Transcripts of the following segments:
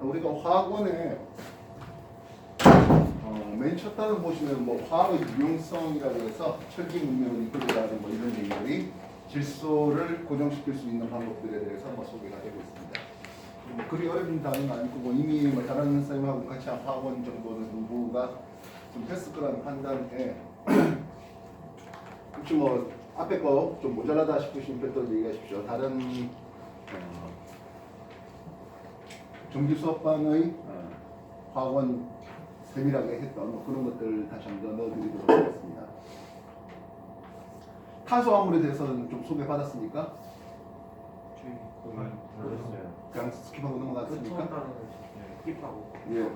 우리가 화학원에 맨 첫 단을 보시면 뭐 화학의 유용성이라고 해서 철기 문명을 이끌어가는 뭐 이런 내용이 질소를 고정시킬 수 있는 방법들에 대해서 뭐 소개가 되고 있습니다. 뭐 그리 어려운 단은 아니고 뭐 이미 뭐 다른 선생님하고 같이 화학원 정도는 공부가 좀 됐을 거라는 판단에 혹시 뭐 앞에 거 좀 모자라다 싶으신 분들 얘기하십시오. 다른 정규 수업반의 화학원 세밀하게 했던 뭐 그런 것들 다시 한번 넣어드리도록 하겠습니다. 탄소화물에 대해서는 좀 소개받았습니까? 그냥 스킵하고 넘어갔습니까? 예.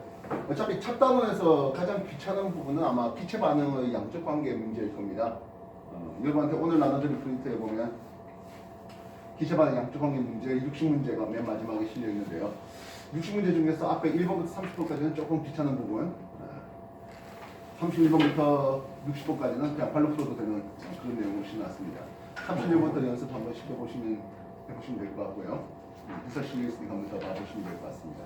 어차피 첫 단원에서 가장 귀찮은 부분은 아마 기체 반응의 양적 관계 문제일 겁니다. 여러분한테 오늘 나눠드릴 프린트에 보면 기체 반응 양적 관계 문제 60문제가 맨 마지막에 실려 있는데요. 60문제 중에서 앞에 1번부터 30번까지는 조금 귀찮은 부분, 31번부터 60번까지는 그냥 발로 풀어도 되는 그런 내용을 실어놨습니다. 31번부터 연습 한번 해보시면 될 것 같고요. 해설 실려 있으니까 한번 더 봐보시면 될 것 같습니다.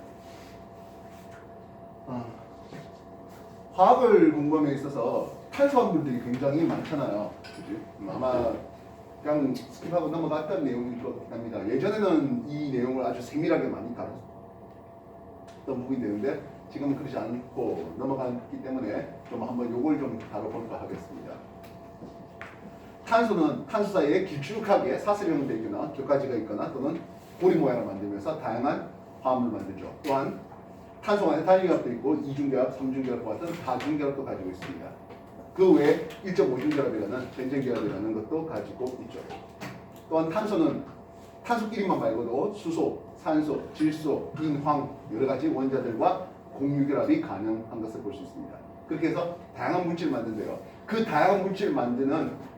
화학을 공부함에 있어서 탄수화물들이 굉장히 많잖아요. 그치? 아마 그냥 스킵하고 넘어갔던 내용일 것 같습니다. 예전에는 이 내용을 아주 세밀하게 많이 다뤘던 부분이 되는데 지금은 그렇지 않고 넘어갔기 때문에 좀 한번 요걸 좀 다뤄볼까 하겠습니다. 탄소는 탄소 사이에 길쭉하게 사슬형이 되거나 격가지가 있거나 또는 고리 모양을 만들면서 다양한 화합물을 만들죠. 또한 탄소 안에 단위결합도 있고 이중결합, 삼중결합과 같은 다중결합도 가지고 있습니다. 그 외에 1.5중결합이라는 벤젠결합이라는 것도 가지고 있죠. 또한 탄소는 탄소끼리만 말고도 수소, 산소, 질소, 인, 황 여러 가지 원자들과 공유결합이 가능한 것을 볼 수 있습니다. 그렇게 해서 다양한 물질을 만든대요. 그 다양한 물질을 만드는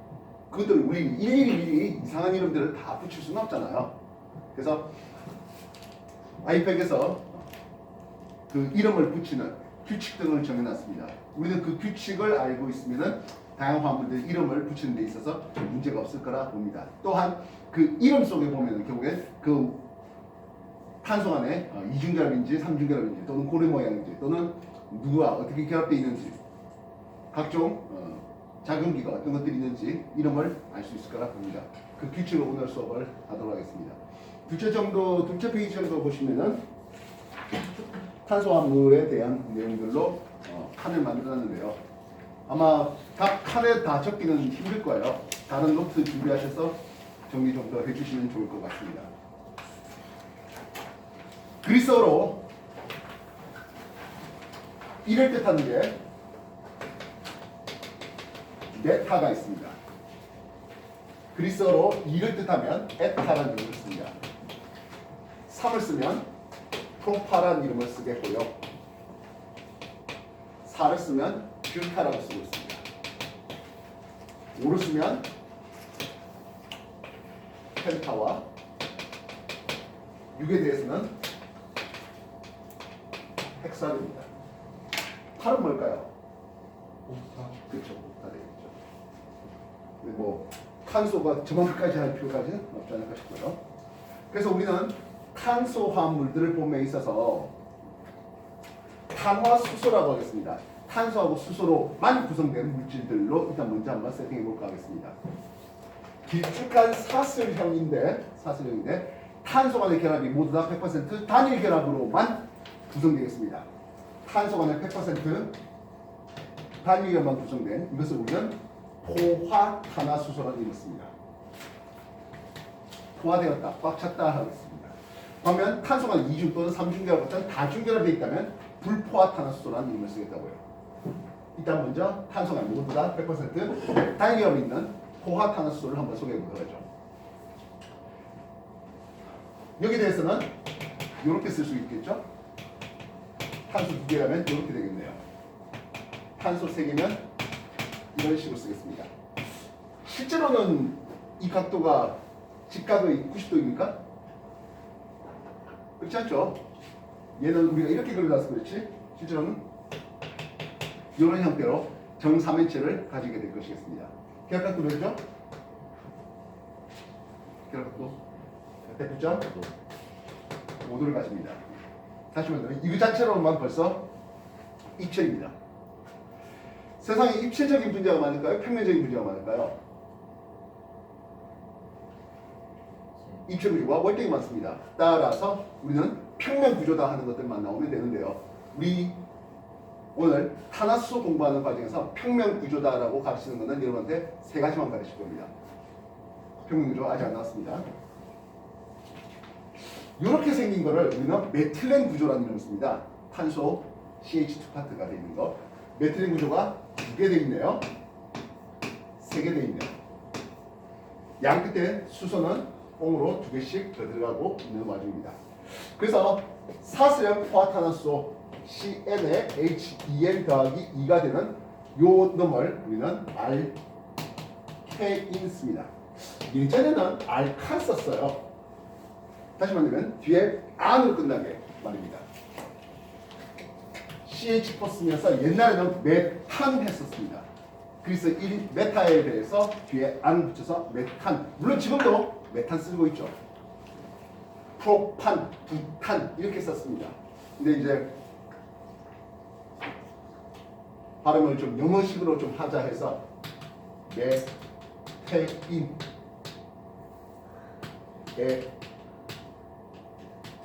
그것들 우리 일일이 이상한 이름들을 다 붙일 수는 없잖아요. 그래서 아이팩에서 그 이름을 붙이는 규칙 등을 정해놨습니다. 우리는 그 규칙을 알고 있으면 다양한 화합물들의 이름을 붙이는 데 있어서 문제가 없을 거라 봅니다. 또한 그 이름 속에 보면 결국에 그 탄소 안에 이중결합인지 삼중결합인지 또는 고리 모양인지 또는 누구와 어떻게 결합되어 있는지 각종 작용기가 어떤 것들이 있는지 이름을 알 수 있을 거라 봅니다. 그 규칙을 오늘 수업을 하도록 하겠습니다. 두째 페이지 정도 보시면은 탄소화물에 대한 내용들로 칸을 만들었는데요. 아마 각 칸에 다 적기는 힘들 거예요. 다른 노트 준비하셔서 정리 좀 더 해주시면 좋을 것 같습니다. 그리스어로 이를 뜻하는 게 메타가 있습니다. 그리스어로 이를 뜻하면 에타라는 이름을 씁니다. 3을 쓰면 프로파라는 이름을 쓰겠고요. 4를 쓰면 뷰타라고 쓰고 있습니다. 5를 쓰면 펜타와 6에 대해서는 헥사입니다. 8은 뭘까요? 그렇죠. 옥타 되겠죠. 뭐 탄소가 저만큼까지 할 필요까지는 없지 않을까 싶고요. 그래서 우리는 탄소 화합물들을 봄에 있어서 탄화수소라고 하겠습니다. 탄소하고 수소로만 구성된 물질들로 일단 먼저 한번 세팅해 볼까 하겠습니다. 길쭉한 사슬형인데 탄소 간의 결합이 모두 다 100% 단일 결합으로만 구성되겠습니다. 탄소 간의 100% 단일 결합만 구성된 이것을 우리는 포화탄화수소라고 읽습니다. 포화되었다, 꽉 찼다 하겠습니다. 그러면 탄소가 이중 또는 삼중결합 같은 다중결합이 있다면 불포화탄화수소라는 이름을 쓰겠다고요. 일단 먼저 탄소가 모두 다 100% 단일결합이 있는 포화탄화수소를 한번 소개해 보도록 하죠. 여기에 대해서는 이렇게 쓸 수 있겠죠. 탄소 2개라면 이렇게 되겠네요. 탄소 3개면 이런 식으로 쓰겠습니다. 실제로는 이 각도가 직각의 90도입니까? 그렇지 않죠? 얘는 우리가 이렇게 그려놔서 그렇지 실제로는 이런 형태로 정삼면체를 가지게 될 것이겠습니다. 계약각도 몇죠? 계약각도 109점 5도를 가집니다. 다시 말하면 이거 자체로만 벌써 입체입니다. 세상에 입체적인 분자가 많을까요? 평면적인 분자가 많을까요? 입체 구조가 월등히 많습니다. 따라서 우리는 평면 구조다 하는 것들만 나오면 되는데요. 우리 오늘 탄화수소 공부하는 과정에서 평면 구조다라고 가르치는 것은 여러분한테 세 가지만 가르칠 겁니다. 평면 구조 아직 안 나왔습니다. 이렇게 생긴 거를 우리는 메틸렌 구조라는 이름을 씁니다. 탄소 CH2 파트가 되어 있는 거. 메틸렌 구조가 두 개 되어 있네요. 세 개 되어 있네요. 양 끝에 수소는 옹으로 두 개씩 더 들어가고 있는 와중입니다. 그래서 사슬형 포화탄화수소 CN에 HEN 더하기 2가 되는 요 놈을 우리는 알케인 씁니다. 예전에는 알칸 썼어요. 다시 말하면 뒤에 안으로 끝나게 말입니다. CH4 쓰면서 옛날에는 메탄 했었습니다. 그래서 1 메타에 대해서 뒤에 안 붙여서 메탄. 물론 지금도 메탄 쓰고 있죠. 프로판, 부탄 이렇게 썼습니다. 근데 이제 발음을 좀 영어식으로 좀 하자 해서 메테인,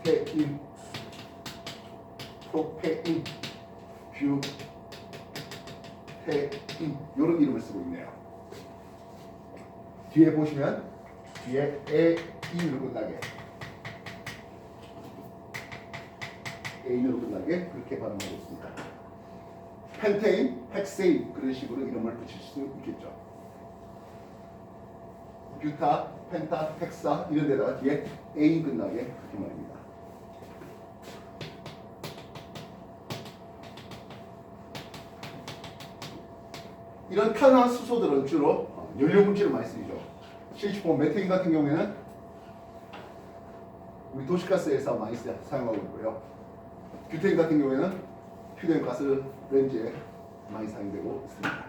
에테인, 프로페인, 뷰테인 이런 이름을 쓰고 있네요. 뒤에 보시면 뒤에 에인으로 끝나게 에인으로 끝나게 그렇게 발음하고 있습니다. 펜테인, 헥세인 그런 식으로 이름을 붙일 수 있겠죠. 뷰타, 펜타, 헥사 이런 데다가 뒤에 에인 끝나게 그렇게 말입니다. 이런 탄화수소들은 주로 연료물질을 많이 쓰이죠. CH4 메테인 같은 경우에는 우리 도시가스에서 많이 사용하고 있고요. 뷰테인 같은 경우에는 휴대용 가스 렌즈에 많이 사용되고 있습니다.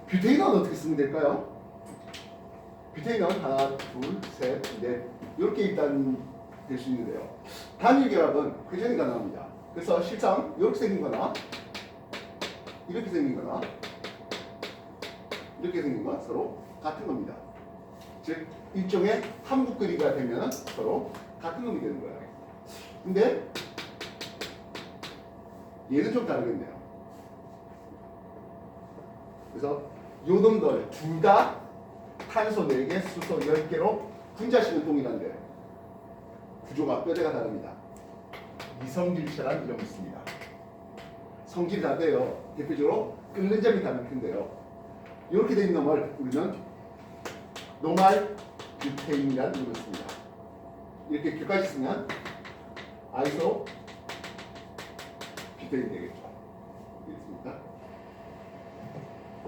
뷰테인은 어떻게 쓰면 될까요? 뷰테인은 하나, 둘, 셋, 넷 이렇게 일단 될 수 있는데요. 단일 결합은 회전이 가능합니다. 그래서 실상 이렇게 생긴 거나 이렇게 생긴 거나 이렇게 생긴 건 서로 같은 겁니다. 즉 일종의 한북그리가 되면 서로 같은 놈이 되는 거예요. 근데 얘는 좀 다르겠네요. 그래서 요 놈들 둘 다 탄소 4개, 수소 10개로 분자식은 동일한데 구조가 뼈대가 다릅니다. 이성질체라는 이름이 있습니다. 성질이 다른데요. 대표적으로 끓는 점이 다른 편인데요. 이렇게 된 놈을 우리는 노말 뷰테인이라는 이름을 씁니다. 이렇게 격까지 쓰면 아이소 뷰테인 되겠죠. 이해됐습니까?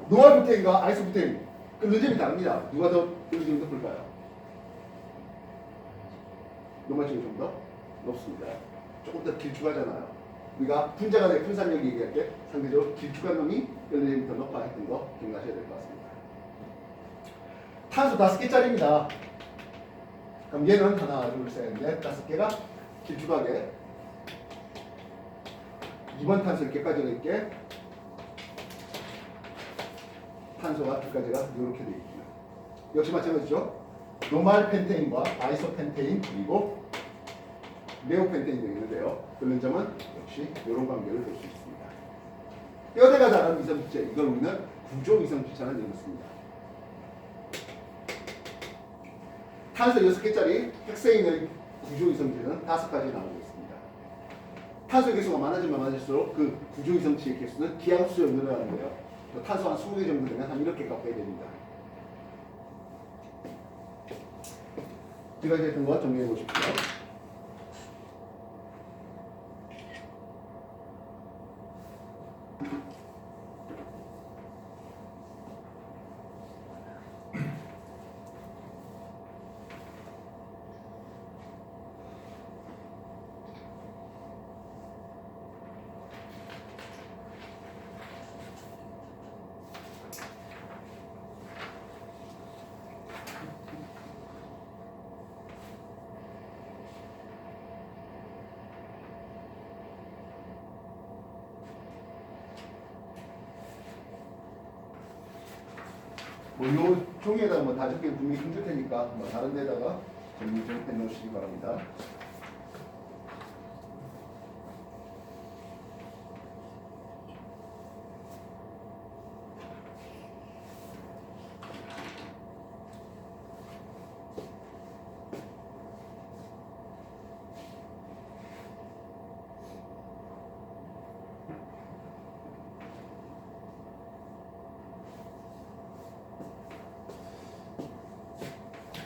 노말 뷰테인과 아이소 뷰테인 끓는 점이 다릅니다. 누가 더 끓는 점이 더 높을까요? 노말 점이 좀 더 높습니다. 조금 더 길쭉하잖아요. 우리가 분자가 된 분산력 얘기할 때 상대적으로 길쭉한 놈이 연료량이 더 높아 했던 거 기억나셔야 될 것 같습니다. 탄소 5개짜리입니다. 그럼 얘는 하나, 둘, 셋, 넷, 5개가 길쭉하게 2번 탄소 이렇게 까져 있게 탄소가 두 가지가 이렇게 되어 있고요. 역시 마찬가지죠. 노말 펜테인과 아이소 펜테인 그리고 네오펜테인이 있는데요. 그런 점은 역시 이런 관계를 볼 수 있습니다. 뼈대가 다른 이성질체, 이걸 우리는 구조 이성질체라는 이름을 씁니다. 탄소 6개짜리 헥세인의 구조 이성질체는 5가지 나오고 있습니다. 탄소 개수가 많아지면 많아질수록 그 구조 이성질체 개수는 기하급수로 늘어나는데요. 탄소 한 20개 정도 되면 한 이렇게 가까이 됩니다. 제가 했던 거 정리해 보십시오. 뭐요 종이에다가 뭐 다 적기는 분명히 힘들 테니까 뭐 다른 데다가 정리 좀 해놓으시기 바랍니다.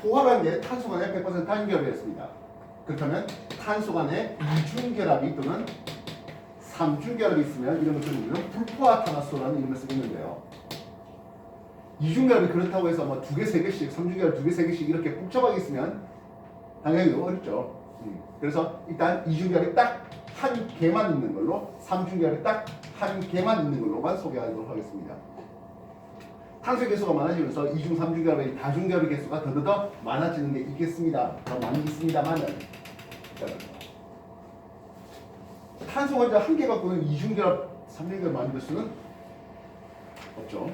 포화라는 게 탄소 간의 100% 단결이었습니다. 그렇다면 탄소 간의 이중결합이 또는 삼중결합이 있으면 이런 것들을 우리는 불포화탄화수소라는 이름을 쓰고 있는데요. 이중결합이 그렇다고 해서 뭐 2개, 3개씩, 삼중결합 2개, 3개씩 이렇게 복잡하게 있으면 당연히 너무 어렵죠. 그래서 일단 이중결합이 딱 한 개만 있는 걸로, 삼중결합이 딱 한 개만 있는 걸로만 소개하도록 하겠습니다. 탄소 개수가 많아지면서 이중, 삼중결합의 다중결합의 개수가 더더더 많아지는 게 있겠습니다. 더 많이 있습니다만은 탄소 원자 한 개 갖고는 이중결합, 삼중결합 만들 수는 없죠.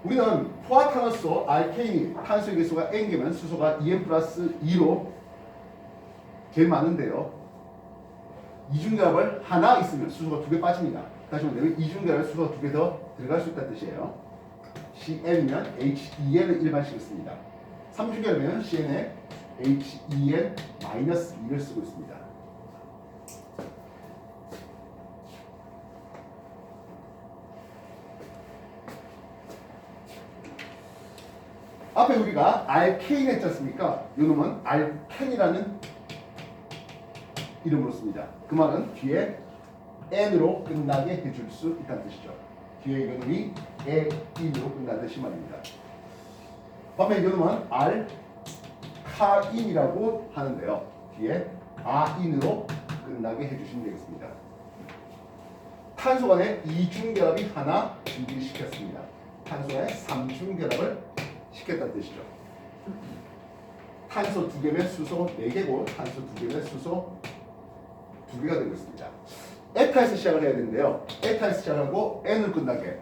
우리는 포화탄화수소 알케인이 탄소 개수가 N개면 수소가 En 플러스 2로 제일 많은데요. 이중결합을 하나 있으면 수소가 2개 빠집니다. 다시 말하면 이중결합에 수소가 2개 더 들어갈 수 있다는 뜻이에요. CN이면 HEN을 일반식을 씁니다. 삼중결합이면 CN에 HEN-2를 쓰고 있습니다. 앞에 우리가 알케인 했지 않습니까? 이 놈은 알켄이라는 이름으로 씁니다. 그 말은 뒤에 N으로 끝나게 해줄 수 있다는 뜻이죠. 뒤에 이놈이 N으로 끝나듯이 말입니다. 반면 이놈은 알카인이라고 하는데요. 뒤에 아인으로 끝나게 해주시면 되겠습니다. 탄소 간의 이중결합이 하나 준비시켰습니다. 탄소 간의 삼중결합을 시켰다는 뜻이죠. 탄소 2개면 수소 4개고 탄소 2개면 수소 2개가 되고 있습니다. 에타에서 시작을 해야 되는데요. 에타에서 시작하고 N을 끝나게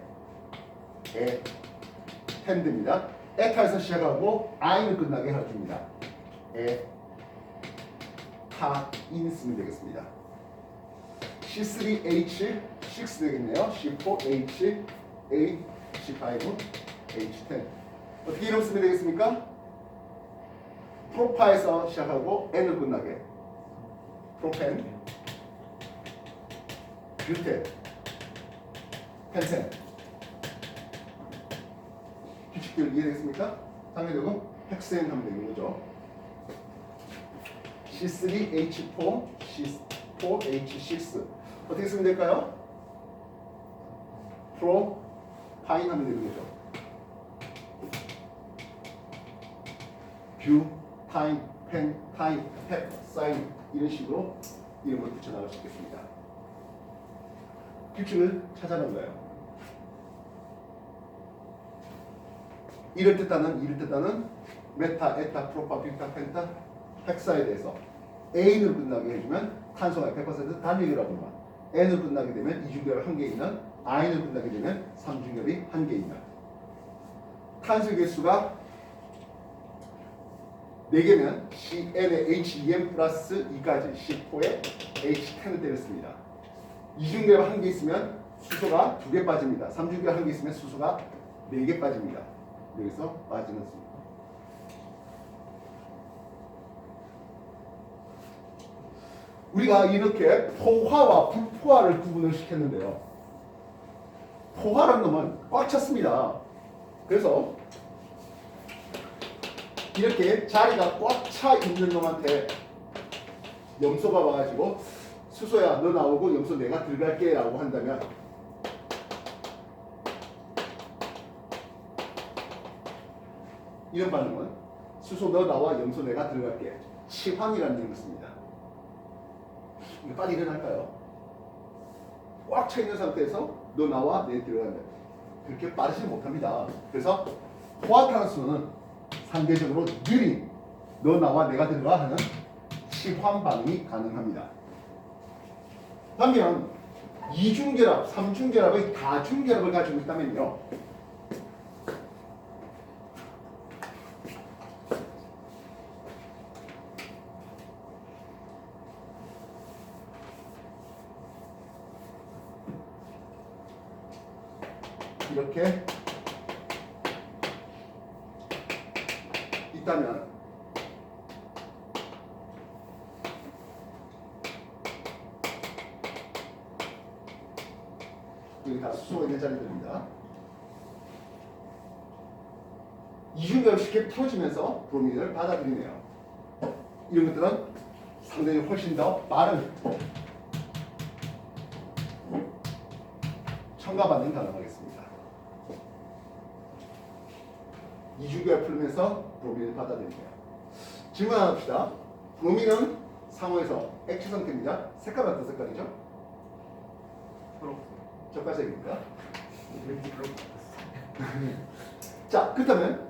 에텐입니다. 에타에서 시작하고 I를 끝나게 해줍니다. 에타인 쓰면 되겠습니다. C3H6 되겠네요. C4H8, C5, H10 어떻게 이름 쓰면 되겠습니까? 프로파에서 시작하고 N을 끝나게 프로펜, 뷰텐, 펜텐 규칙들 이해되겠습니까? 상대적으로 헥센 하면 되는 거죠. C3H4, C4H6 어떻게 쓰면 될까요? 프로파인 하면 되는 거죠. 뷰, 타임, 펜, 타임, 헥, 사인 이런 식으로 이름을 붙여나갈 수 있겠습니다. 규칙을 찾아낸 거예요. 이를 뜻하는 메타, 에타, 프로파, 뷰타, 펜타, 헥사에 대해서 A를 끝나게 해주면 탄소가 100% 단위라고만 N을 끝나게 되면 이중결합 1개 있는 I를 끝나게 되면 삼중결합이 1개 있는 탄소 개수가 4개면 CN에 HEN 플러스 2까지 C4에 H10을 때렸습니다. 이중결합 1개 있으면 수소가 2개 빠집니다. 삼중결합 1개 있으면 수소가 4개 빠집니다. 여기서 빠지는 수. 우리가 이렇게 포화와 불포화를 구분을 시켰는데요. 포화라는 놈은 꽉 찼습니다. 그래서 이렇게 자리가 꽉 차 있는 놈한테 염소가 와가지고 수소야 너 나오고 염소 내가 들어갈게 라고 한다면 이런 반응은 수소 너 나와 염소 내가 들어갈게 치환이라는 이름을 씁니다. 이거 빨리 일어날까요? 꽉 차 있는 상태에서 너 나와 내 들어간다. 그렇게 빠르지 못합니다. 그래서 포화탄화수소는 상대적으로 느린 너 나와 내가 들어가 하는 치환 반응이 가능합니다. 반면 이중결합, 삼중결합의 다중결합을 가지고 있다면요. 이렇게 있다면 여기 다 수소가 있는 자리들입니다. 이중결합 쉽게 풀어지면서 브로민을 받아들이네요. 이런 것들은 상당히 훨씬 더 빠른 첨가 반응이 가능하겠습니다. 이중결합 풀면서 브로민을 받아들이네요. 질문 하나 합시다. 브로민은 상호에서 액체 상태입니다. 색깔은 어떤 색깔이죠? 젓갈색입니다. 자, 그렇다면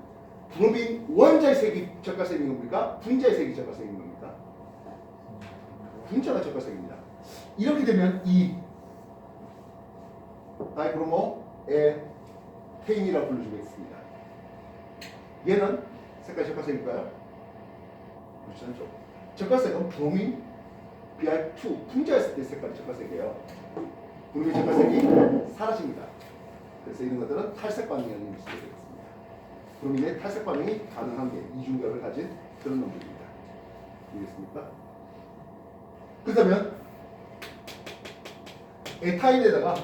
브로민 원자의 색이 젓갈색인 겁니까? 분자의 색이 젓갈색인 겁니까? 분자가 젓갈색입니다. 이렇게 되면 이 다이크로모의 테인이라고 불러주겠습니다. 얘는 색깔이 젓갈색일까요? 그렇지 않죠. 젓갈색은 브로민 Br2 분자였을 때 색깔이 젓갈색이에요. 브로민 젓갈색이 사라집니다. 그래서 이런 것들은 탈색 반응이라는 의미를 쓰게 되겠습니다. 브로민의 탈색 반응이 가능한 게 이중결을 가진 그런 놈들입니다. 이해됐습니까? 그렇다면 에타인에다가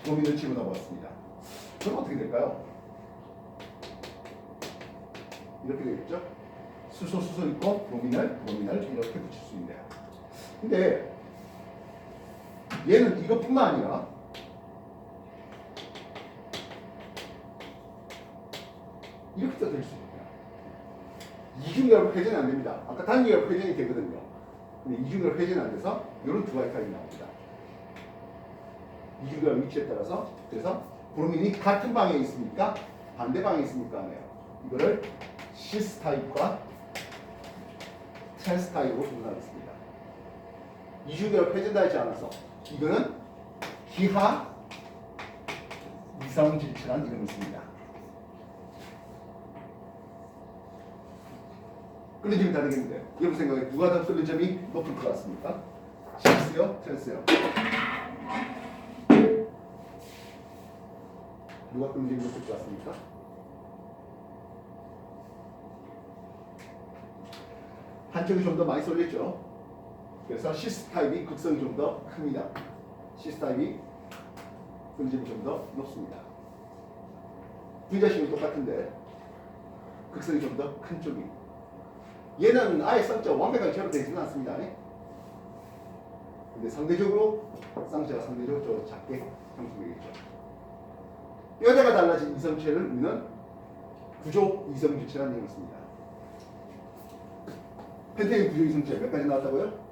브로민을 집어넣어 보았습니다. 그럼 어떻게 될까요? 이렇게 되겠죠? 수소 있고 브로민을 이렇게 붙일 수 있네요. 근데 얘는 이것뿐만 아니라 이렇게도 될 수 있습니다. 이중결합 회전이 안 됩니다. 아까 단결합 회전이 되거든요. 근데 이중결합 회전이 안 돼서 이런 두 가지 타입이 나옵니다. 이중결합 위치에 따라서 그래서 브로민이 같은 방에 있습니까? 반대 방에 있습니까? 하네요. 이거를 시스 타입과 트랜스 타입으로 분석하겠습니다. 이중결합 회전되지 않아서 이거는 기하 이성 질체라는 이름을 씁니다. 끓는 점이 다르겠는데 여러분 생각에 누가 더 끓는 점이 높을 것 같습니까? 시스요? 트랜스요? 누가 끓는 점이 높을 것 같습니까? 한쪽이 좀 더 많이 쏠렸죠. 그래서 시스 타입이 극성이 좀 더 큽니다. 시스 타입이 분점이 좀 더 높습니다. 분자식은 똑같은데 극성이 좀 더 큰 쪽이. 얘는 아예 쌍자 완벽하게 제로되지는 않습니다. 근데 상대적으로 쌍자가 상대적으로 좀 작게 형성되겠죠. 뼈대가 달라진 이성체를 우리는 구조 이성질체라는 이름을 씁니다. 펜테인 구조 이성체 몇 가지 나왔다고요?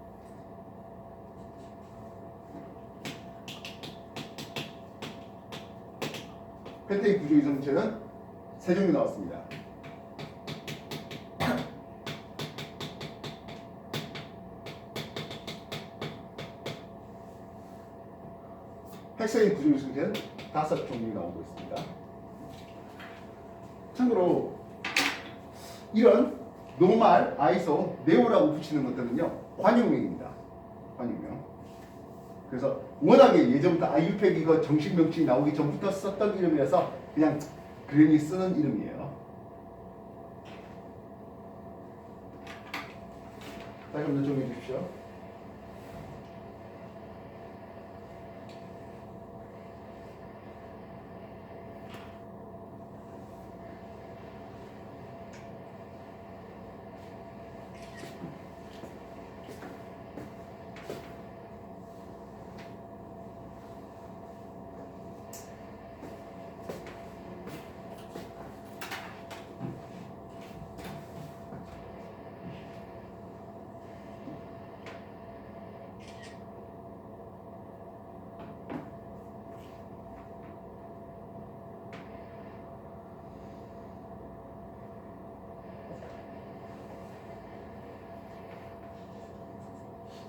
펜테인 구조 이성체는 3종류 나왔습니다. 헥사인 구조 이성체는 5종류 나오고 있습니다. 참고로 이런 노말, 아이소, 네오라고 붙이는 것들은요 관용명입니다. 관용명. 그래서 워낙에 예전부터 아이유팩 이거 정식 명칭이 나오기 전부터 썼던 이름이라서 그냥 그랜이 쓰는 이름이에요. 다시 한번 정리해 주십시오.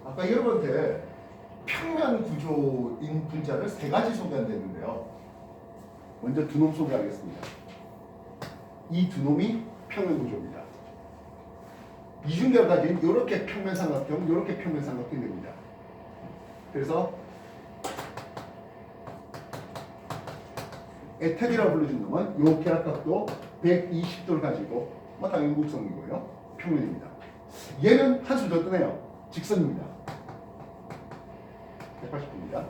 아까 여러분한테 평면 구조인 분자를 3가지 소개한다는데요. 먼저 두 놈 소개하겠습니다. 이 두 놈이 평면 구조입니다. 이중결 가진 이렇게 평면 삼각형, 이렇게 평면 삼각형이 됩니다. 그래서 에탄이라고 불러주는 놈은 요 계락각도 120도를 가지고 뭐 당연히 곡선이고요. 평면입니다. 얘는 한수 더 뜨네요. 직선입니다. 180도입니다.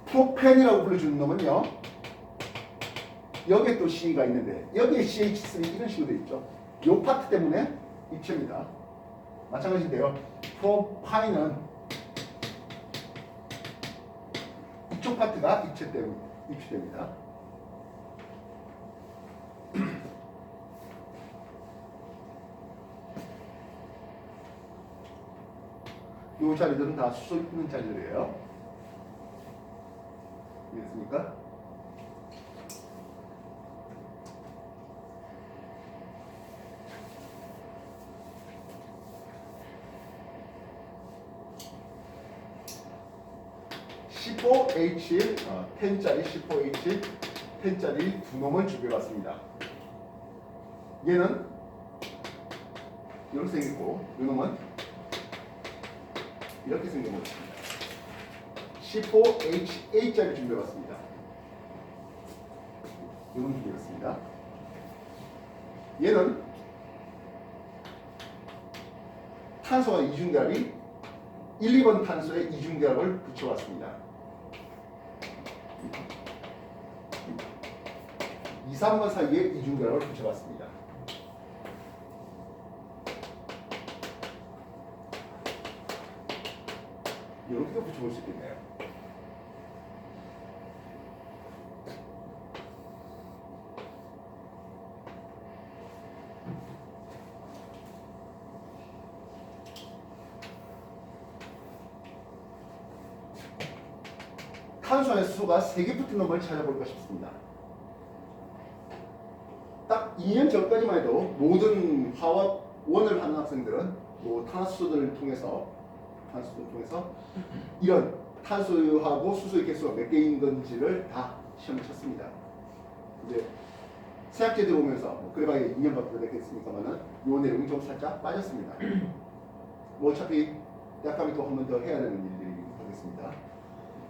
프로펜이라고 불러주는 놈은요. 여기에 또 C가 있는데 여기에 CH3 이런 식으로 되어 있죠. 요 파트 때문에 입체입니다. 마찬가지인데요. 프로파인은 이쪽 파트가 입체 때문에 입체됩니다. 이 자리들은 다 수소 있는 자리들이에요. 이해됐습니까? C4H 10짜리 C4H 10짜리 두 놈을 준비해봤습니다. 얘는 이렇게 생겼고 이 놈은 이렇게 생겨버렸습니다. C4H8짜리 준비해봤습니다. 이 놈 준비해봤습니다. 얘는 탄소와 이중결합이 1, 2번 탄소에 이중결합을 붙여왔습니다. 2, 3번 사이에 이중결합을 붙여봤습니다. 이렇게도 붙여볼 수 있겠네요. 탄소 안에 수소가 3개 붙은 놈을 찾아볼까 싶습니다. 딱 2년 전까지만 해도 모든 화학원을 하는 학생들은 탄화수소들을 통해서 이런 탄소하고 수소의 개수가 몇 개인 건지를 다 시험을 쳤습니다. 이제 새학기들 오면서 그래봐야 2년밖에 됐겠습니까만은 요 내용이 좀 살짝 빠졌습니다. 뭐 어차피 약간이 또 한 번 더 해야 되는 일들이 되겠습니다.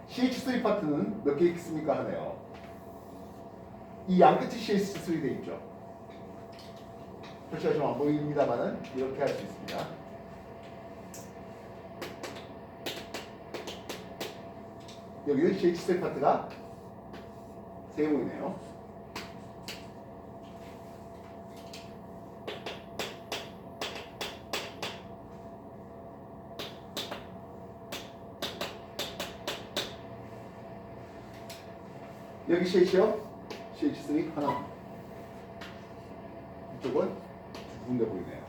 CH3 파트는 몇 개 있습니까 하네요. 이 양끝이 CH3 돼 있죠. 표시가 좀 안 보입니다만은 이렇게 할 수 있습니다. 여기는 CH3 파트가 3개 보이네요. 여기 CH요? CH3 하나. 이쪽은 두 군데 보이네요.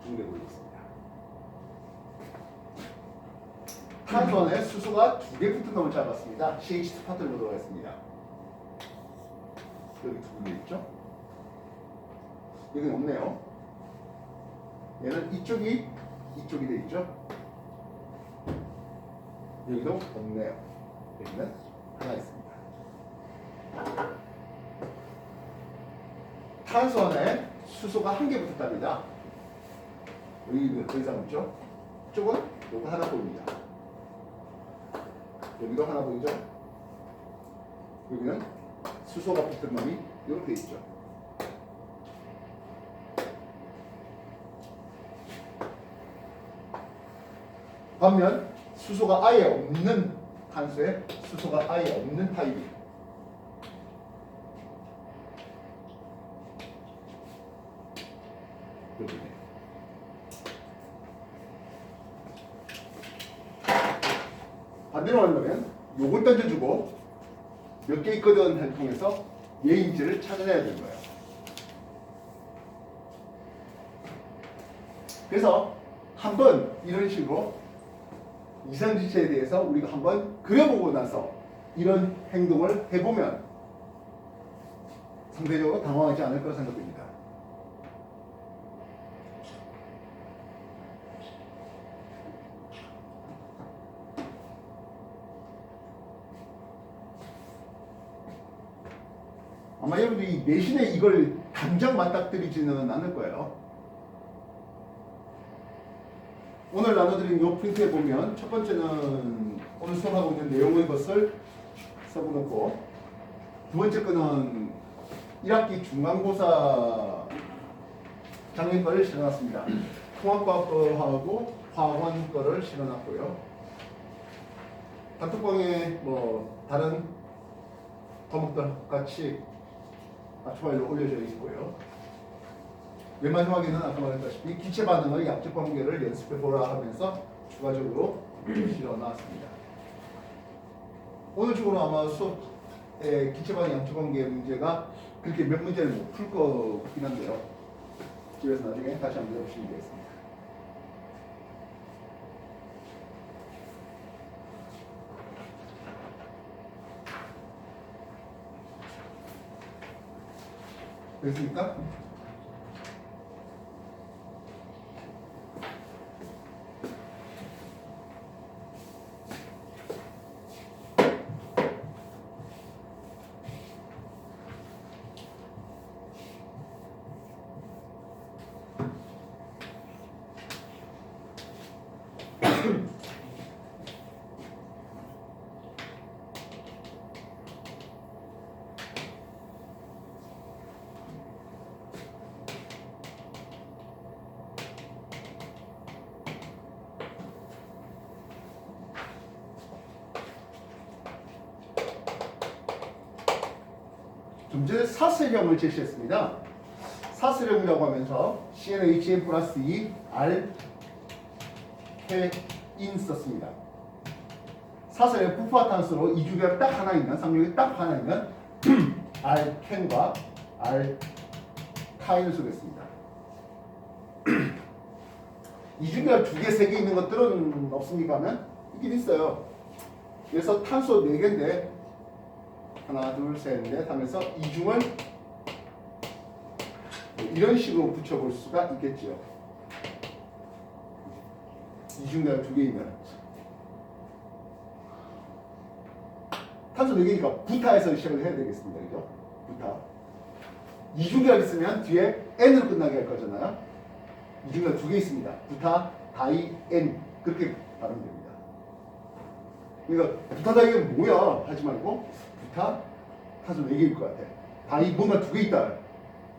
두 군데 보이고 있습니다. 탄소 안에 수소가 2개 붙은 놈을 잡았습니다. CH2 파트를 들어가겠습니다. 여기 두 군데 있죠? 여기는 없네요. 얘는 이쪽이 돼 있죠? 여기도 없네요. 여기는 하나 있습니다. 탄소 안에 수소가 1개 붙었답니다. 여기도 더 이상 없죠? 이쪽은 요거 하나 보입니다. 여기도 하나 보이죠? 여기는 수소가 붙은 놈이 이렇게 있죠. 반면 수소가 아예 없는 탄소에 수소가 아예 없는 타입이 여기네요. 반대로 하려면 요걸 던져주고 몇 개 있거든 를 통해서 얘인지를 찾아내야 되는 거예요. 그래서 한번 이런 식으로 이상지체에 대해서 우리가 한번 그려보고 나서 이런 행동을 해보면 상대적으로 당황하지 않을 거라 생각됩니다. 아마 여러분들이 내신에 이걸 당장 맞닥뜨리지는 않을 거예요. 오늘 나눠드린 이 프린트에 보면 첫 번째는 오늘 수업하고 있는 내용의 것을 써놓고, 두 번째 거는 1학기 중간고사 작년 거를 실어놨습니다. 통합과학 거하고 화원 거를 실어놨고요. 단톡방에 뭐 다른 과목들 같이 초반으로 올려져 있고요. 맨 마지막에는 아까 말했다시피 기체 반응의 약적 관계를 연습해 보라 하면서 추가적으로 실어놨습니다. 오늘 중으로 아마 수업에 기체 반응 약적 관계 문제가 그렇게 몇 문제를 못 풀 거 같긴 한데요. 집에서 나중에 다시 한번 해보시면 되겠습니다. 됐습니까? 좀 전에 사슬형을 제시했습니다. 사슬형이라고 하면서 CnHn 플러스 2 R K인 썼습니다. 사슬의 부파탄수로 이중결 딱 하나 있는, 상륙이 딱 하나 있는 R K과 R K를 쓰겠습니다. 이중결 2개, 3개 있는 것들은 없습니까? 하면 있긴 있어요. 그래서 탄소 4개인데 하나, 둘, 셋, 넷 하면서 이중을 이런 식으로 붙여볼 수가 있겠죠. 이중결 2개 있는 탄소 4개니까 부타에서 시작을 해야 되겠습니다. 그죠? 부타. 이중결 있으면 뒤에 N으로 끝나게 할 거잖아요. 이중결 2개 있습니다. 부타, 다이, N 그렇게 발음됩니다. 그러니까 부타 다이가 뭐야 하지 말고 부타, 탄소 4개일 것 같아. 다이 뭔가 2개 있다.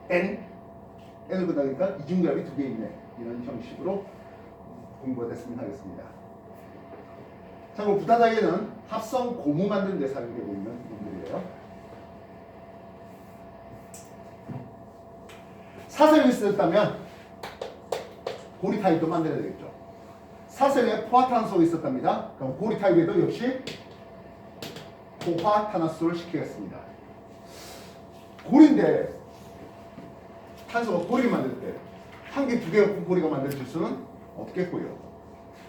N으로 끝나니까 이중결이 2개 있네. 이런 형식으로 공부가 됐으면 하겠습니다. 참고로 부타 다이에는 합성 고무 만드는 데 사용되고 있는 놈들이에요. 사슬이 있었다면 고리 타입도 만들어야 되겠죠. 사슬에 포화탄소가 있었답니다. 그럼 고리 타입에도 역시 포화탄화수를 시키겠습니다. 고리인데 탄소가 고리를 만들 때 한 개, 2개 고리가 만들어질 수는 없겠고요.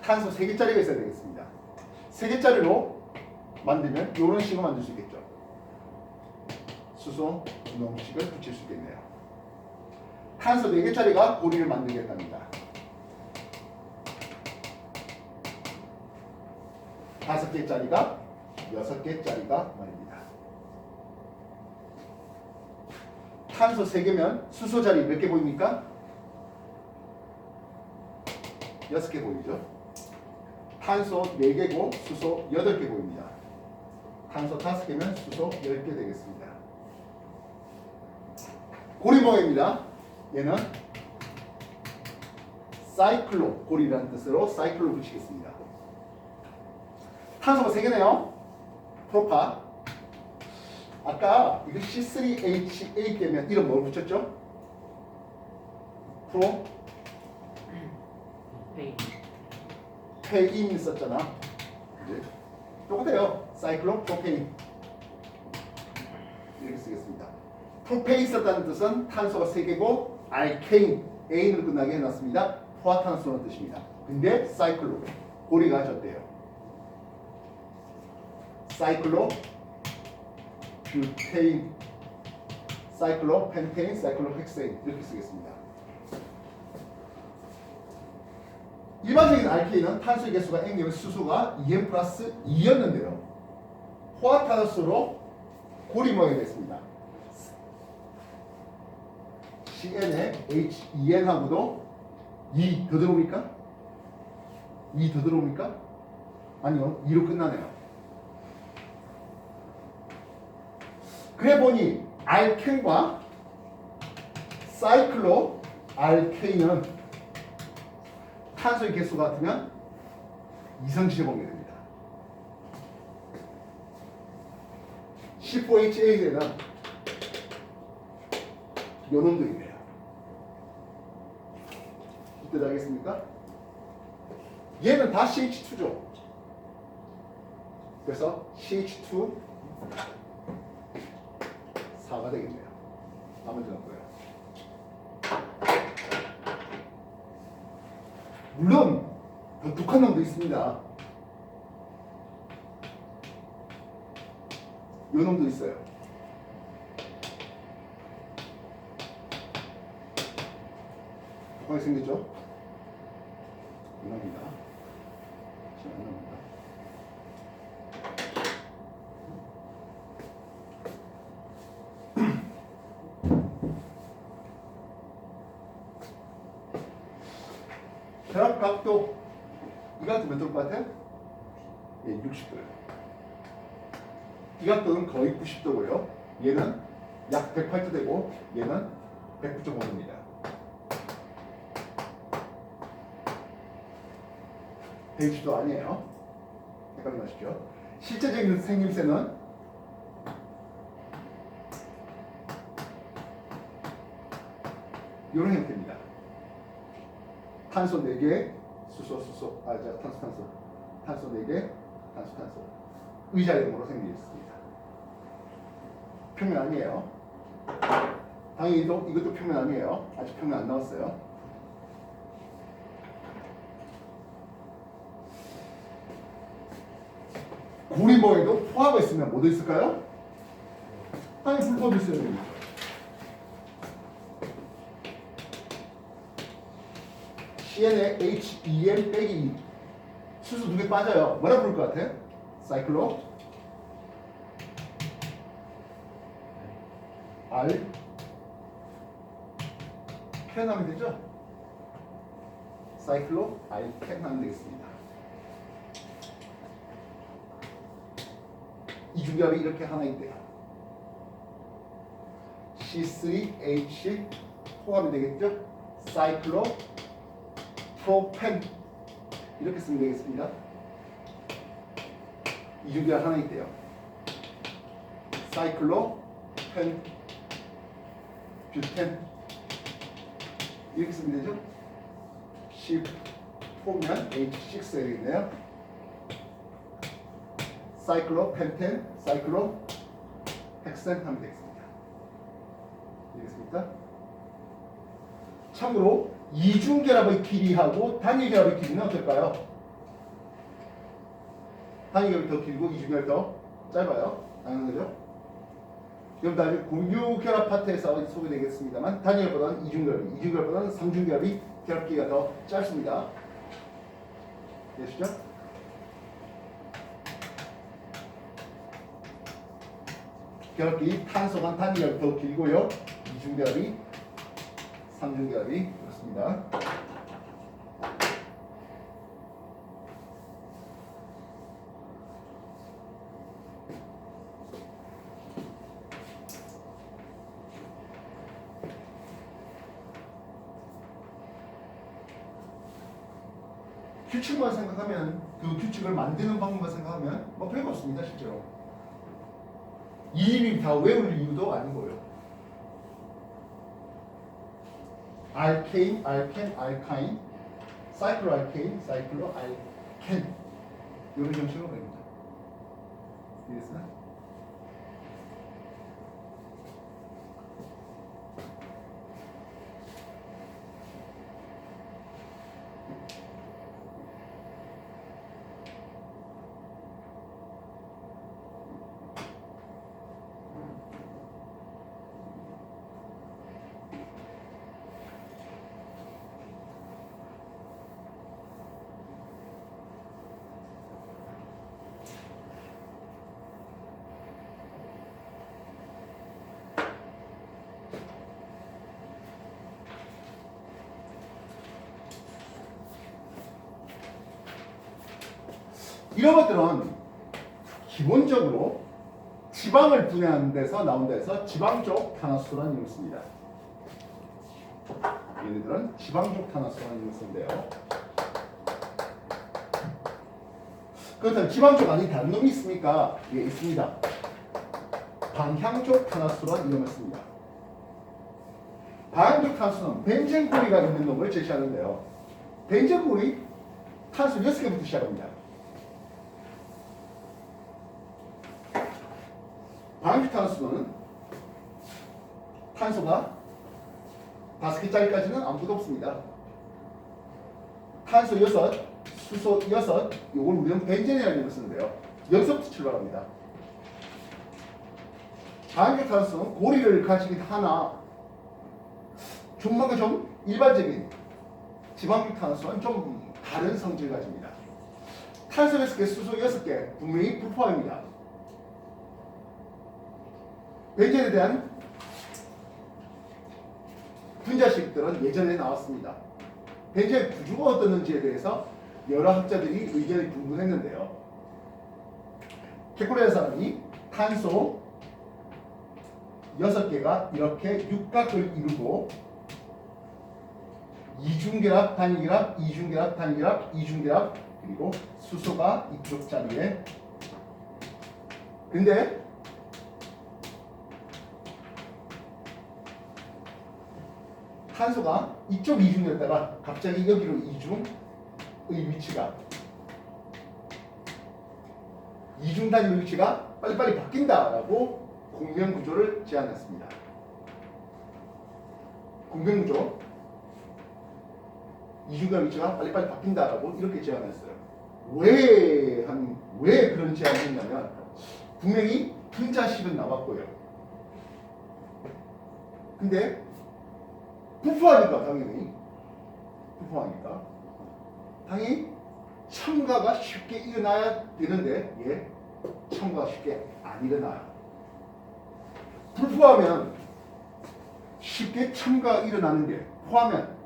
탄소 3개짜리가 있어야 되겠습니다. 3개짜리로 만들면 이런 식으로 만들 수 있겠죠. 수소 분홍식을 붙일 수 있겠네요. 탄소 4개짜리가 고리를 만들겠답니다. 5개짜리가 6개짜리가 말입니다. 탄소 3개면 수소 자리 몇 개 보입니까? 6개 보이죠? 탄소 4개고 수소 8개 보입니다. 탄소 5개면 수소 10개 되겠습니다. 고리 모양입니다. 얘는 사이클로, 고리라는 뜻으로 사이클로 붙이겠습니다. 탄소가 3개네요. 프로파. 아까 이거 C3H8 되면 이름 뭘 붙였죠? 페인 썼잖아. 이제 똑같아요. 사이클로 프로페인 이렇게 쓰겠습니다. 프로페인 썼다는 뜻은 탄소가 3개고 알케인, 에인으로 끝나게 해놨습니다. 포화탄소라는 뜻입니다. 근데 사이클로, 고리가 졌대요. 사이클로 뷰테인, 사이클로 펜테인, 사이클로 헥세인 이렇게 쓰겠습니다. 일반적인 알케인은 탄소의 개수가 N이면 수소가 2N 플러스 2였는데요. 포화탄소로 고리 모양이 됐습니다. CN에 HEN하고도 2 더 들어옵니까? 2 더 들어옵니까? 아니요. 2로 끝나네요. 그래 보니 알켄과 사이클로 알케인은 탄소의 개수가 같으면 이성질을 보게 됩니다. C4H8에는 요 놈도 있네요. 이때 알겠습니까? 얘는 다 CH2죠. 그래서 CH2 4가 되겠네요. 나머지는 없고요. 물론 더 독한 놈도 있습니다. 요 놈도 있어요. 독하게 생겼죠? 이 놈입니다. 지금 안 나옵니다. 결합 각도 이 각도 몇 도일 것 같아요? 예, 60도예요. 이 각도는 거의 90도고요. 얘는 약 108도 되고 얘는 109.5도입니다. 도 아니에요. 헷갈리지 마십시오. 실제적인 생김새는 이런 형태입니다. 탄소 4개, 탄소 4개, 탄소. 의자형으로 생기겠습니다. 표면 아니에요. 당연히 이것도 표면 아니에요. 아직 표면 안 나왔어요. 고리모에도 포화가 있으면 뭐도 있을까요? 당연히 불포도 있어야 됩니다. CN에 HEN 빼기 2 수소 2개 빠져요. 뭐라 부를 것 같아? 사이클로 R 캔 하면 되죠? 사이클로 알캔 하면 되겠습니다. 이중결이 이렇게 하나 있대요. C3H 포함이 되겠죠? 사이클로 프로펜 이렇게 쓰면 되겠습니다. 이중결 하나 있대요. 사이클로 펜 뷰텐 이렇게 쓰면 되죠? C4면 H6 되겠네요. 사이클로 펜텐 사이클로 헥센 하면 되겠습니다. 되겠습니까? 참고로 이중결합의 길이하고 단일결합의 길이는 어떨까요? 단일결합이 더 길고 이중결합이 더 짧아요. 당연한 거죠? 그럼 나중에 공유결합 파트에서 소개되겠습니다만 단일결합보다는 이중결합보다는 삼중결합이 결합 길이가 더 짧습니다. 되시죠? 결합기 탄소간 단일결합이 더 길고요. 이중결합이 삼중결합이 그렇습니다. 규칙만 생각하면 그 규칙을 만드는 방법만 생각하면 뭐 별거 없습니다. 실제로 이 이름이 다 외울 이유도 아니고요. 알케인, 알켄, 알카인, 사이클로 알케인, 사이클로 알켄 이런 형식으로 됩니다. 이해했어요? 이런 것들은 기본적으로 지방을 분해하는 데서 나온다 해서 지방적 탄화수소라는 이름을 씁니다. 얘네들은 지방적 탄화수소라는 이름을 쓰는데요. 그렇다면 지방적 아닌 다른 놈이 있습니까? 예, 있습니다. 방향적 탄화수소라는 이름을 씁니다. 방향적 탄화수소는 벤젠고리가 있는 놈을 제시하는데요. 벤젠고리 탄소 6개부터 시작합니다. 방향적 탄화수소는 탄소가 5개짜리까지는 아무것도 없습니다. 탄소 6, 수소 6, 이걸 우리는 벤젠이라는 이름을 쓰는데요. 여기서부터 출발합니다. 방향적 탄화수소는 고리를 가지긴 하나 좀 일반적인 지방적 탄화수소는 좀 다른 성질을 가집니다. 탄소 6개, 수소 6개 분명히 불포화입니다. 벤젠에 대한 분자식들은 예전에 나왔습니다. 벤젠의 구조가 어떻는지에 대해서 여러 학자들이 의견이 분분했는데요. 케코레아 사람이 탄소 6개가 이렇게 육각을 이루고 이중결합, 단일결합, 이중결합, 단일결합, 이중결합, 그리고 수소가 이쪽 자리에. 근데 탄소가 이쪽 이중이었다가 갑자기 여기로 이중의 위치가 이중 단위 위치가 빨리빨리 바뀐다라고 공명구조를 제안했습니다. 공명구조 이중간 위치가 빨리빨리 바뀐다라고 이렇게 제안했어요. 왜 그런 제안을 했냐면 분명히 분자식은 나왔고요. 근데 부포하니까 당연히 첨가가 쉽게 일어나야 되는데 첨가가 쉽게 안 일어나요. 불포하면 쉽게 첨가가 일어나는데 포하면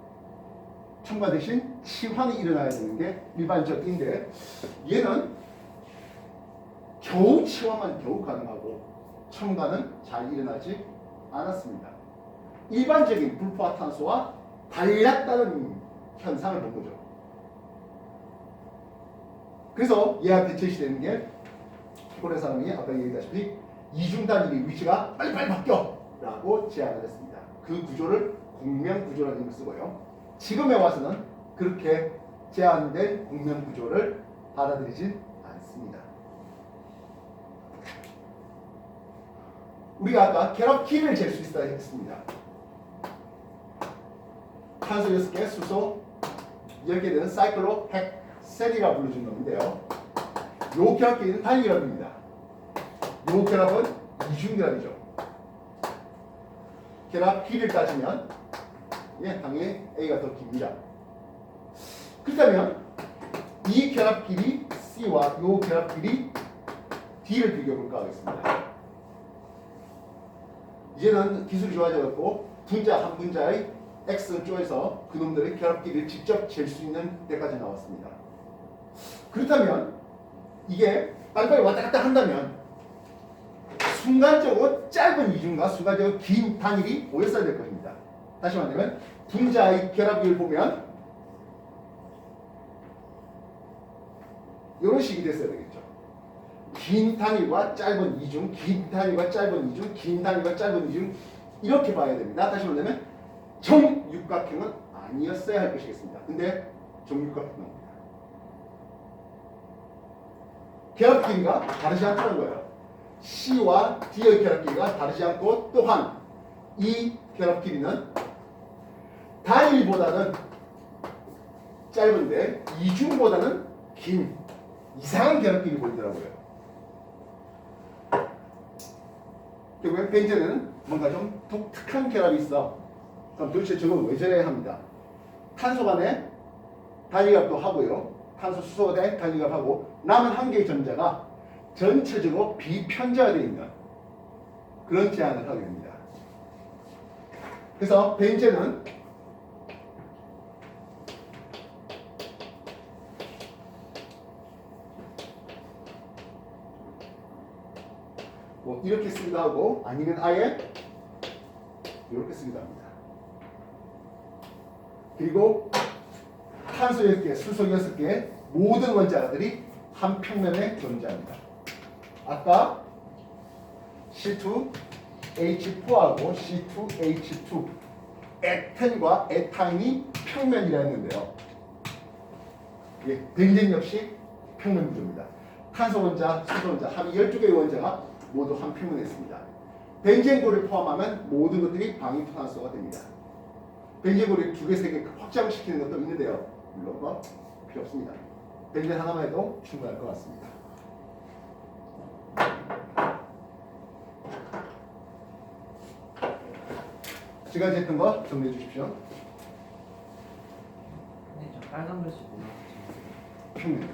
첨가 대신 치환이 일어나야 되는 게 일반적인데 얘는 겨우 치환만 겨우 가능하고 첨가는 잘 일어나지 않았습니다. 일반적인 불포화 탄소와 달랐다는 현상을 본 거죠. 그래서 얘한테 제시되는 게 케코레아 사람이 아까 얘기했다시피 이중 단일의 위치가 빨리빨리 바뀌어 라고 제안을 했습니다. 그 구조를 공명구조라는 이름을 쓰고요. 지금에 와서는 그렇게 제안된 공명구조를 받아들이진 않습니다. 우리가 아까 결합기를 잴 수 있다 했습니다. 탄소 6개, 수소 10개 되는 사이클로 헥센이라 불러준 놈인데요. 요 결합기는 단일결합입니다. 요 결합은 이중결합이죠. 결합 길이를 따지면 당연히 A가 더 깁니다. 그렇다면 이 결합 길이 C와 요 결합 길이 D를 비교해볼까 하겠습니다. 이제는 기술이 좋아져갖고 한 분자의 X를 쪼개서 그놈들의 결합 길이를 직접 잴 수 있는 데까지 나왔습니다. 그렇다면 이게 빨리빨리 왔다 갔다 한다면 순간적으로 짧은 이중과 순간적으로 긴 단일이 모였어야 될 것입니다. 다시 말하면 분자의 결합을 보면 이런 식이 됐어야 되겠죠. 긴 단위와 짧은 이중, 긴 단위와 짧은 이중, 긴 단위와 짧은 이중 이렇게 봐야 됩니다. 다시 말하면 정육각형은 아니었어야 할 것이겠습니다. 근데 정육각형입니다. 결합 길이가 다르지 않다는 거예요. C와 D의 결합 길이가 다르지 않고 또한 이 결합 길이는 단일보다는 짧은데 이중보다는 긴 이상한 결합 길이 보이더라고요. 결국엔 벤젠에는 뭔가 좀 독특한 결합이 있어. 그럼 도대체 저건 왜 저래야 합니다. 탄소 간에 단일결합도 하고요. 탄소 수소 간에 단일결합하고 남은 한 개의 전자가 전체적으로 비편자되어 있는 그런 제안을 하게 됩니다. 그래서 벤젠은 뭐 이렇게 쓰기도 하고 아니면 아예 이렇게 쓰기도 합니다. 그리고 탄소 10개, 수소 6개 모든 원자들이 한 평면에 존재합니다. 아까 C2H4하고 C2H2 에탄과 에탄이 평면이라 했는데요. 벤젠 역시 평면 구조입니다. 탄소 원자, 수소 원자 합이 12개의 원자가 모두 한 평면에 있습니다. 벤젠고리를 포함하면 모든 것들이 방위탄소가 됩니다. 벤젠고리 2개, 3개 확장시키는 것도 있는데요. 물론 뭐 필요 없습니다. 벤젠 하나만 해도 충분할 것 같습니다. 지금까지 했던 거 정리해 주십시오. 네, 저 빨간 글씨 뭐라고 평면. 하죠?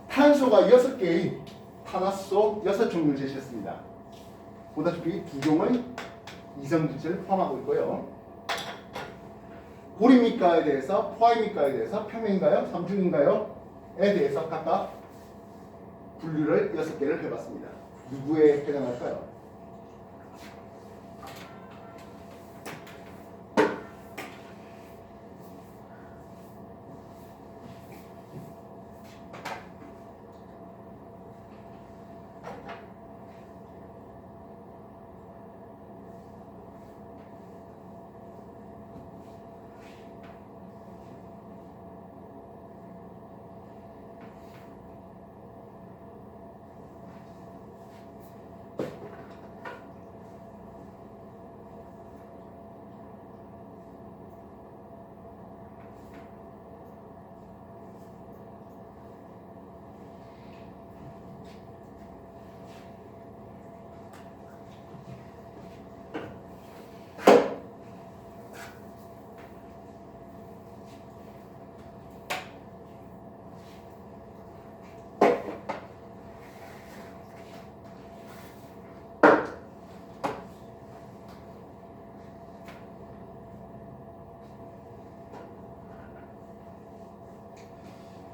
탄소가 6개의 탄화수 6종류를 제시했습니다. 보다시피 2종의 이성질체를 포함하고 있고요. 고리입니까에 대해서, 포화입니까에 대해서, 평면인가요? 삼중인가요? 에 대해서 각각 분류를 6개를 해봤습니다. 누구에 해당할까요?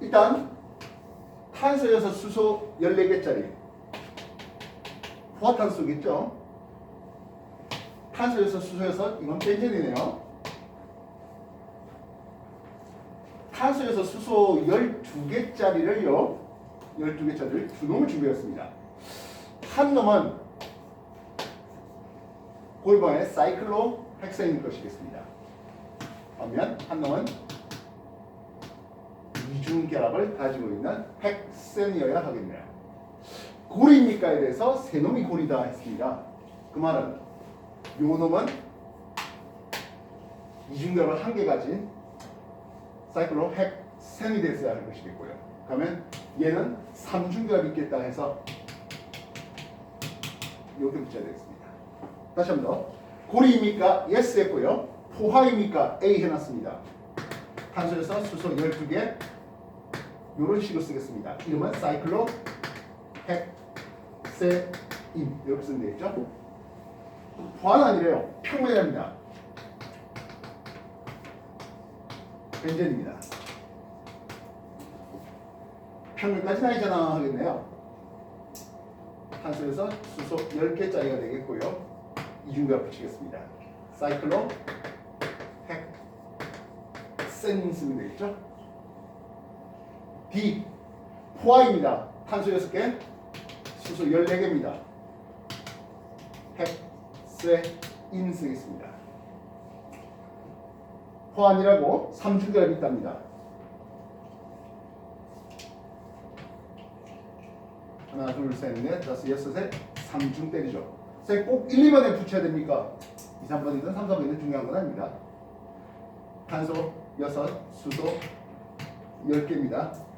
일단 탄소여서 수소 14개짜리 포화탄소겠죠. 탄소여서 수소여서 이건 벤젠이네요. 탄소여서 수소 12개짜리를요 12개짜리를 두 놈을 준비했습니다. 한 놈은 골반의 사이클로 헥사인일 것이겠습니다. 반면 한 놈은 이중 결합을 가지고 있는 헥센이어야 하겠네요. 고리입니까에 대해서 세 놈이 고리다 했습니다. 그 말은 요 놈은 이중 결합을 한 개 가진 사이클로 헥센이 됐어야 할 것이겠고요. 그러면 얘는 삼중 결합이 있겠다 해서 이렇게 붙여야 되겠습니다. 다시 한 번 더. 고리입니까? yes 했고요. 포화입니까? A 해놨습니다. 탄소에서 수소 12개 이런 식으로 쓰겠습니다. 이름은 사이클로 헥세인 이렇게 쓰면 되겠죠. 포화는 아니래요. 평면이랍니다. 벤젠입니다. 평면까지는 아니잖아 하겠네요. 탄소에서 수소 10개짜리가 되겠고요. 이중결합 붙이겠습니다. 사이클로 헥센 쓰면 되겠죠? D 포화입니다. 탄소 6개, 수소 14개입니다. 헥세인 쓰겠습니다. 포환이라고 3중결합이 있답니다. 하나, 둘, 셋, 넷, 다섯, 여섯에 3중 때리죠. 선생님 꼭 1, 2번에 붙여야 됩니까? 2, 3번이든 3, 4번이든 중요한 건 아닙니다. 탄소 6, 수소 10개입니다.